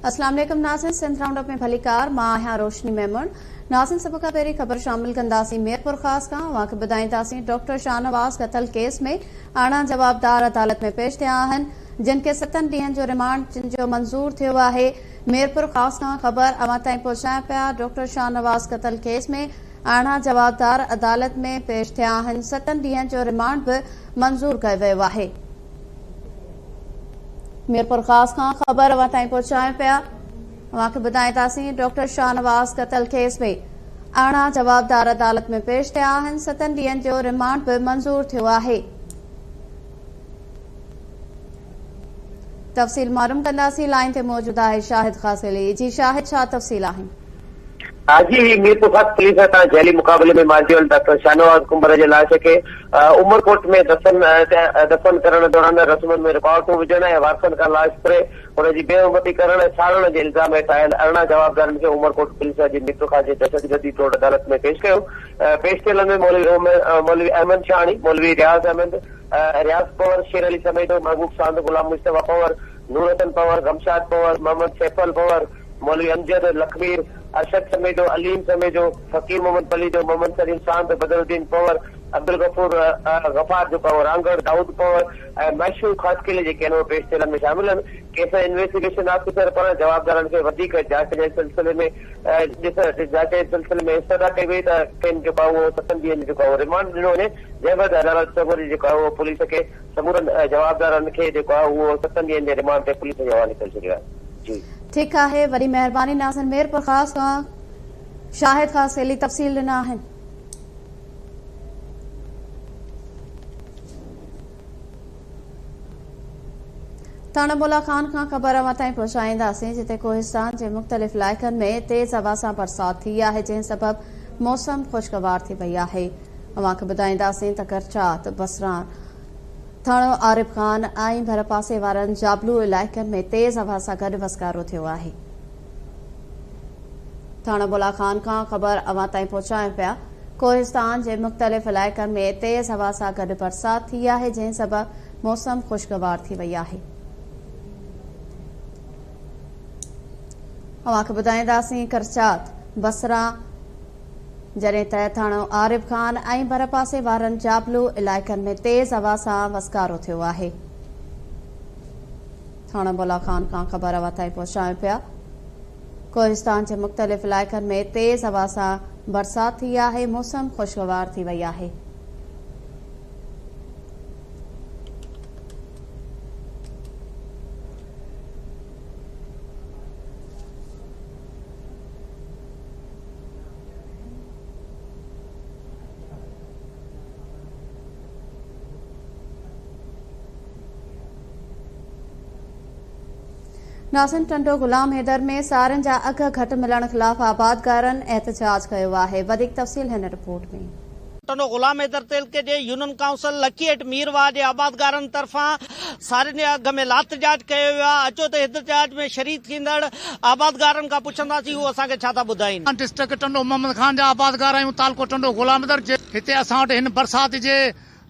अस्सलाम वालेकुम नाज़रीन, सिंध राउंडअप में भली कार मां आहियां रोशनी मेमन। नाज़रीन, सभ खां पहिरीं ख़बर शामिल कंदासीं मीरपुर ख़ास खां। अवांखे ॿुधाईंदासीं डॉक्टर शाहनवाज़ क़तल केस में अरिड़हं जवाबदार अदालत में पेश थिया आहिनि, जिन खे 7 ॾींहनि जो रिमांड जिन जो मंज़ूर थियो आहे। मीरपुर ख़ास खां ख़बर अवां ताईं पहुचायूं पिया। डॉक्टर शाहनवाज़ क़तल केस में 11 जवाबदार अदालत में पेश थिया आहिनि। 7 ॾींहनि जो रिमांड बि मंज़ूर कयो वियो आहे। मीरपुर ख़ास खां ख़बर अवां ताईं पहुचायूं पिया। अवांखे ॿुधाईंदासीं डॉक्टर शाहनवाज़ क़तल केस में 11 जवाबदार अदालत में पेश थिया आहिनि। 7 ॾींहनि जो रिमांड बि मंज़ूर थियो आहे। तफ़सील मालूम कंदासीं। लाइन ते मौजूद आहे शाहिद ख़ासिली। जी शाहिद, छा तफ़सील आहिनि? जी, मीरपुर ख़ास पुलिस जैली मुक़ाबले में मारियल डॉक्टर शाहनवाज़ कुंबर जे लाश खे उमरकोट में दफ़न करण दौरान रस्मनि में रुकावटूं विझण ऐं वारसनि खां लाश फुरे हुनजी बेउमती करण ऐं साड़ण जे इल्ज़ाम हेठि आयल 11 जवाबदारनि खे उमरकोट पुलिस जी मीरपुर ख़ास जे दहशतगर्दी तौर अदालत में पेश कयो। पेश थियल में मौलवी अहमद शाहानी, मौलवी रियाज़ अहमद, रियाज़ पवर, शेर अली समेत, महबूब सांद, गुलाम मुस्तफा पवर, नूरतन पवर, गमशाद पवर, मोहम्मद सैफल पवर, मौलवी अमजद, लखबीर, अरशद समेजो, अलीम समेजो, फकीर मोहम्मद पलीजो, मोहम्मद सलीम सांद, बदरुद्दीन पवर, अब्दुल गफूर गफार जो पवर, आंगड़ दाऊद पवर ऐं मशहूर ख़ास किले जे कैनो पेश थियल में शामिल आहिनि। केस इन्वेस्टिगेशन ऑफिसर पारां जवाबदारनि खे वधीक जांच जे सिलसिले में इस्तदा कई वई त खेनि जेको आहे उहो 7 ॾींहनि जेको आहे रिमांड ॾिनो वञे, जंहिं बैदि अदालत चङो जेको आहे उहो पुलिस खे समूरनि जवाबदारनि खे जेको आहे उहो 7 ॾींहनि जे रिमांड ते पुलिस जे हवाले करे छॾियो आहे। जी ठीक है, वरी मेहरबानी नाज़रीन। मीरपुर ख़ास खां शाहिद ख़ासिली तफ़सील ॾिना आहिनि। थाणा खान खां ख़बर अवां ताईं पहुचाईंदासीं, जिते कोहिस्तान जे मुख़्तलिफ़ इलाइक़नि में तेज़ हवा सां बरसात थी आहे, जंहिं सबबि मौसम ख़ुशगवार थी वई आहे। अवांखे ॿुधाईंदासीं त करचात, बसरा, थाणो आरिफ खान ऐं भर पासे वारनि जाबलू इलाइक़नि में तेज़ हवा सां गॾु वसकारो थियो आहे। थाणा बुला खान खां ख़बर अवां ताईं पहुचायूं पिया। कोहिस्तान जे मुख़्तलिफ़ इलाइक़नि में तेज़ हवा सां गॾु बरसात थी आहे, जंहिं सबबि मौसम ख़ुशगवार थी वई आहे। अवांखे ॿुधाईंदासीं करचात, बसरा, जॾहिं त थाणो आरिफ खान ऐं भर पासे वारनि जाबलू इलाइक़नि में तेज़ हवा सां वसकारो थियो आहे। थाणा बुला खान खां ख़बर अवां ताईं पहुचायूं पिया। कोहिस्तान जे मुख़्तलिफ़ इलाइक़नि में तेज़ हवा सां बरसात थी आहे, मौसम ख़ुशगवार थी वई आहे। नासिन टंडो गुलाम हैदर में सारनि जा अघ घटि मिलण ख़िलाफ़ आबादगारनि एहतजाज कयो आहे। वधीक तफ़सील हिन रिपोर्ट में। टंडो गुलाम हैदर तेलके जे यूनियन काउंसिल लकीएट मीरवा जे आबादगारनि तरफ़ां सारनि जे अघ में लातजाज कयो वियो आहे। अचो त एहतजाज में शरीक थींदड़ आबादगारनि खां पुछंदासीं उहो असांखे छा था ॿुधाइनि। डिस्ट्रिक्ट टंडो मोहम्मद खान जा आबादगार आहियूं, तालको टंडो गुलाम हैदर। हिते असां वटि हिन बरसात जे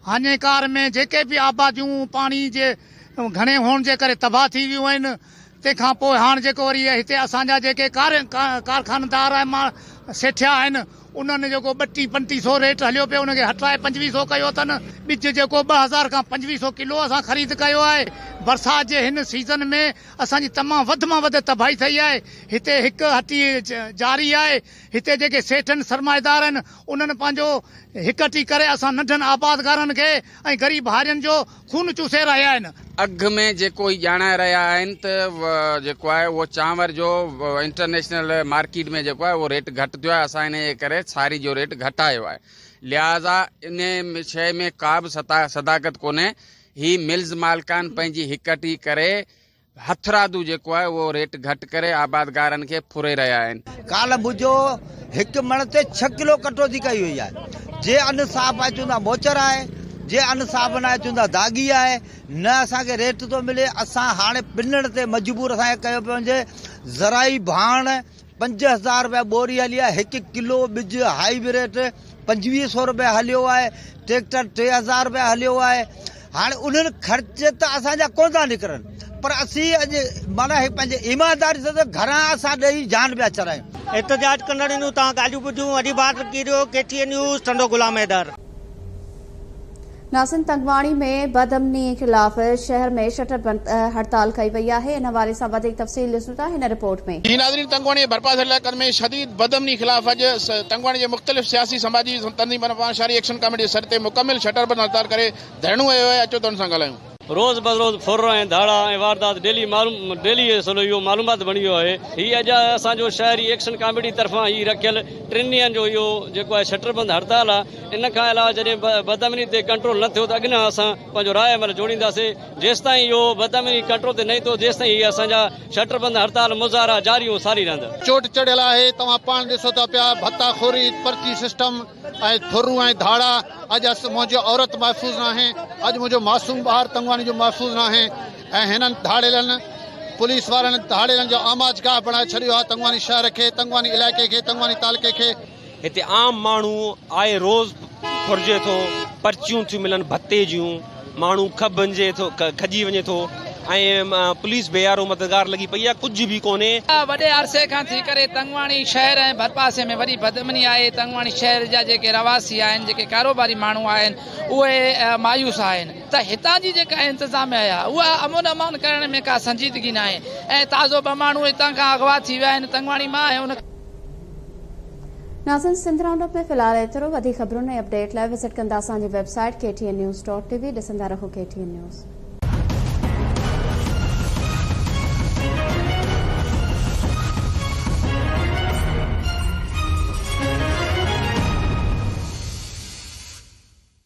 हाञेकार में जेके बि आबादियूं पाणी जे घणे हुअण जे करे तबाह थी वियूं आहिनि, तंहिंखां पोइ हाणे जेको वरी हिते असांजा जेके कारखानदार ऐं सेठिया आहिनि, उन्हनि जेको 32-3500 रेट हलियो पियो, उनखे हटाए 2500 कयो अथनि। ॿिज जेको 2000 खां 2500 किलो असां ख़रीद कयो आहे। बरसाति जे हिन सीज़न में असांजी तमामु वधि मां वधि तबाही थी आहे। हिते हिकु हटी जारी आहे। हिते जेके सेठ आहिनि, सरमाएदार आहिनि, उन्हनि पंहिंजो हिकठी करे असां नंढनि आबादगारनि खे ऐं ग़रीब हारियुनि जो खून चूसे रहिया आहिनि। अघ में जेको ॼाणाए रहिया आहिनि त जेको आहे उहो चांवर जो इंटरनेशनल मार्केट में जेको आहे उहो रेट घटि थियो आहे। असां इन जे करे सारी जो रेट घटायो आहे। लिहाज़ा इन शइ में का बि सदाकत कोन्हे। ही मिल्स मालिकान पंहिंजी हिकठी करे हथरादू जेको आहे उहो रेट घटि करे आबादगारनि खे फुरे रहिया आहिनि। काल्ह मुंहिंजो 1 मण ते 6 किलो कटौती कई हुई आहे। जे अन साफ़ आहे चवंदा मोचर आहे, जे अन साफ़ न आहे चवंदा दागी आहे। न असांखे रेट थो मिले। असां हाणे पिनण ते मजबूर असांखे कयो पियो वञे। ज़राई भाण 5000 रुपया बोरी हली आहे। 1 किलो ॿिज हाईब्रिड 2500 रुपया हलियो आहे। ट्रैक्टर 3000 रुपया हलियो आहे। हाणे उन्हनि ख़र्च त असांजा कोन था निकिरनि, पर असीं अॼु माना पंहिंजे ईमानदारी सां घरां असां ॾेई जान पिया चरायूं। एहतजाज कंदड़नि तव्हां ॻाल्हियूं ॿुधियूं। अॼु बात कीरियो KTN न्यूज़ टंडो गुलाम हैदर। नासिन तंगवाणी में बदअमनी खिलाफ शहर में शटर बंद हड़ताल कई वई आहे। इन हवाले सां वधीक तफ़सील ॾिसूं था हिन रिपोर्ट में। नाज़रीन, तंगवाणी बर्पा थियल इलाइक़नि में शदीद बदअमनी खिलाफ अॼु तंगवाणी जे मुख़्तलिफ़ सियासी समाजी तंज़ीम शहरी एक्शन कमेटी सर ते मुकमिल शटर बंद हड़ताल करे धरणो कयो आहे। अचो त हुन सां ॻाल्हायूं। रोज़ बरोज़ फुर ऐं धाड़ा ऐं वारदात डेली इहो मालूमात बणी वियो आहे। हीअ अॼु असांजो शहरी एक्शन कमेटी तरफ़ां हीअ रखियल 3 ॾींहंनि जो इहो जेको आहे शटरबंद हड़ताल आहे। इन खां अलावा जॾहिं बदअमनी ते कंट्रोल न थियो त अॻियां असां पंहिंजो राय अमल जोड़ींदासीं। जेसि ताईं इहो बदअमनी कंट्रोल ते न ईंदो जेसि ताईं इहे असांजा शटरबंद हड़ताल मुज़ाहरा जारी ऐं सारी रहंदा। चोट चढ़ियल आहे, तव्हां पाण ॾिसो था पिया, भत्ताखोरी, पर्ची सिस्टम ऐं फुरूं ऐं धाड़ा। अॼु मुंहिंजो औरत महफ़ूज़ न आहे, अॼु मुंहिंजो मासूम ॿार तंगवाणी जो महफ़ूज़ न आहे। ऐं हिननि धाड़ेलनि पुलिस वारनि धाड़ेलनि जो आमाजगाह बणाए छॾियो आहे तंगवाणी शहर खे, तंगवाणी इलाइक़े खे, तंगवाणी तालुके खे। हिते आम माण्हू आहे रोज़ फुरिजे थो, पर्चियूं थियूं मिलनि भत्ते जूं, माण्हू खजी वञे थो ऐं पुलिस बेयारो मददगार लगी पई आहे। कुछ भी कोने। वॾे अरसे खां थी करे तंगवाणी शहर ऐं भरपासे में वॾी बदअमनी आहे। तंगवाणी शहर जा जेके रवासी आहिनि, जेके कारोबारी माण्हू आहिनि, उहे मायूस आहिनि। त हितां जी जेका इंतज़ामिया आहे उहा अमन अमान करण में का संजीदगी न आहे। ऐं ताज़ो ॿ माण्हू हितां खां अगवा थी विया आहिनि तंगवाणी मां। ऐं उन नाज़रीन, सिंध राउंडअप में फ़िलहाल एतिरो। वधीक ख़बरुनि ऐं अपडेट लाइ विज़िट कंदा असांजी वेबसाइट KTN News.tv। ॾिसंदा रहो KTN News।